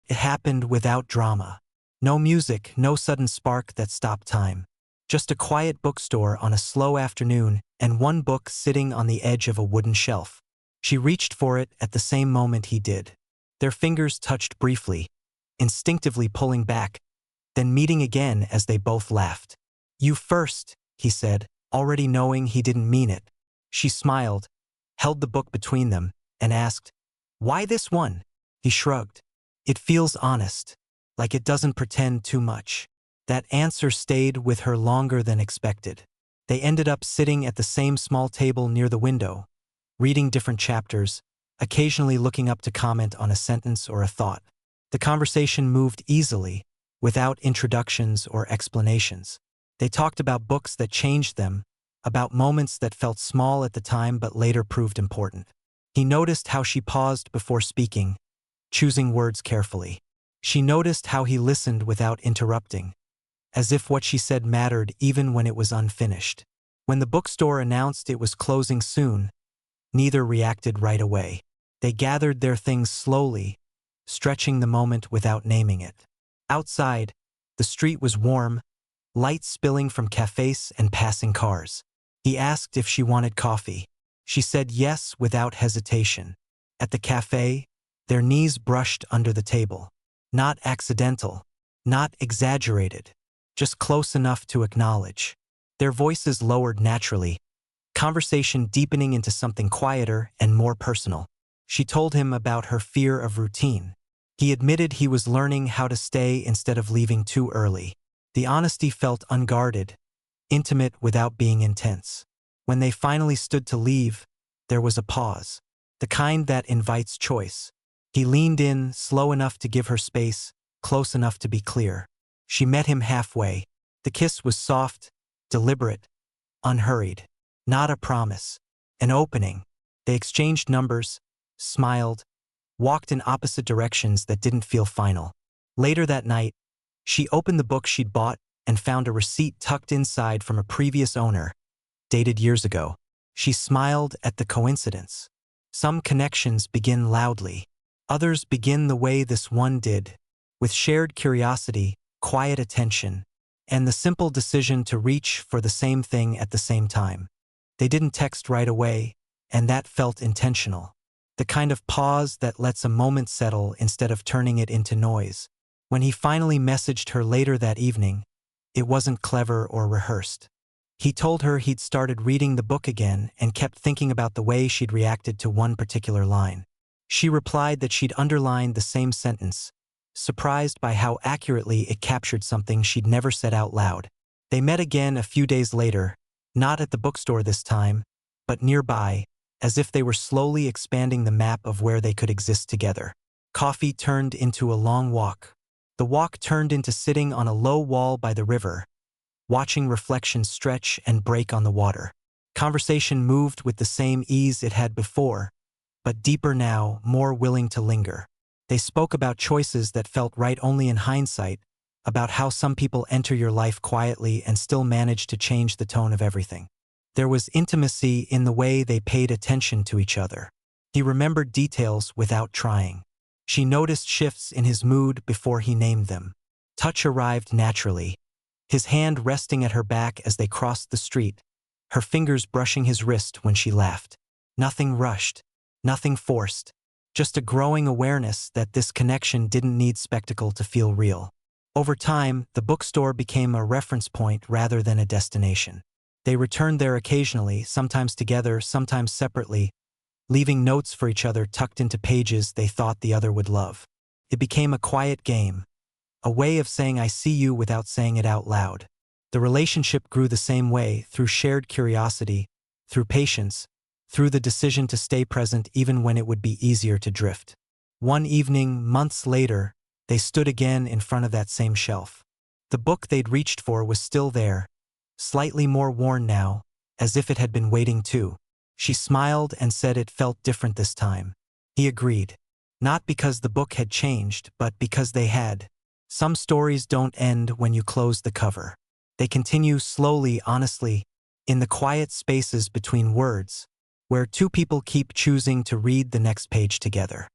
It happened without drama. No music, no sudden spark that stopped time. Just a quiet bookstore on a slow afternoon and one book sitting on the edge of a wooden shelf. She reached for it at the same moment he did. Their fingers touched briefly, instinctively pulling back, then meeting again as they both laughed. "You first," he said, already knowing he didn't mean it. She smiled, held the book between them, and asked, "Why this one?" He shrugged. "It feels honest, like it doesn't pretend too much." That answer stayed with her longer than expected. They ended up sitting at the same small table near the window, reading different chapters, occasionally looking up to comment on a sentence or a thought. The conversation moved easily, without introductions or explanations. They talked about books that changed them, about moments that felt small at the time but later proved important. He noticed how she paused before speaking, choosing words carefully. She noticed how he listened without interrupting, as if what she said mattered even when it was unfinished. When the bookstore announced it was closing soon, neither reacted right away. They gathered their things slowly, stretching the moment without naming it. Outside, the street was warm, light spilling from cafes and passing cars. He asked if she wanted coffee. She said yes without hesitation. At the cafe, their knees brushed under the table. Not accidental, not exaggerated, just close enough to acknowledge. Their voices lowered naturally, conversation deepening into something quieter and more personal. She told him about her fear of routine. He admitted he was learning how to stay instead of leaving too early. The honesty felt unguarded, intimate without being intense. When they finally stood to leave, there was a pause, the kind that invites choice. He leaned in, slow enough to give her space, close enough to be clear. She met him halfway. The kiss was soft, deliberate, unhurried. Not a promise, an opening. They exchanged numbers, smiled, walked in opposite directions that didn't feel final. Later that night, she opened the book she'd bought and found a receipt tucked inside from a previous owner, dated years ago. She smiled at the coincidence. Some connections begin loudly. Others begin the way this one did, with shared curiosity, quiet attention, and the simple decision to reach for the same thing at the same time. They didn't text right away, and that felt intentional. The kind of pause that lets a moment settle instead of turning it into noise. When he finally messaged her later that evening, it wasn't clever or rehearsed. He told her he'd started reading the book again and kept thinking about the way she'd reacted to one particular line. She replied that she'd underlined the same sentence, surprised by how accurately it captured something she'd never said out loud. They met again a few days later, not at the bookstore this time, but nearby, as if they were slowly expanding the map of where they could exist together. Coffee turned into a long walk. The walk turned into sitting on a low wall by the river, watching reflections stretch and break on the water. Conversation moved with the same ease it had before, but deeper now, more willing to linger. They spoke about choices that felt right only in hindsight, about how some people enter your life quietly and still manage to change the tone of everything. There was intimacy in the way they paid attention to each other. He remembered details without trying. She noticed shifts in his mood before he named them. Touch arrived naturally, his hand resting at her back as they crossed the street, her fingers brushing his wrist when she laughed. Nothing rushed, nothing forced, just a growing awareness that this connection didn't need spectacle to feel real. Over time, the bookstore became a reference point rather than a destination. They returned there occasionally, sometimes together, sometimes separately, leaving notes for each other tucked into pages they thought the other would love. It became a quiet game, a way of saying I see you without saying it out loud. The relationship grew the same way, through shared curiosity, through patience, through the decision to stay present even when it would be easier to drift. One evening, months later, they stood again in front of that same shelf. The book they'd reached for was still there, slightly more worn now, as if it had been waiting too. She smiled and said it felt different this time. He agreed. Not because the book had changed, but because they had. Some stories don't end when you close the cover. They continue slowly, honestly, in the quiet spaces between words, where two people keep choosing to read the next page together.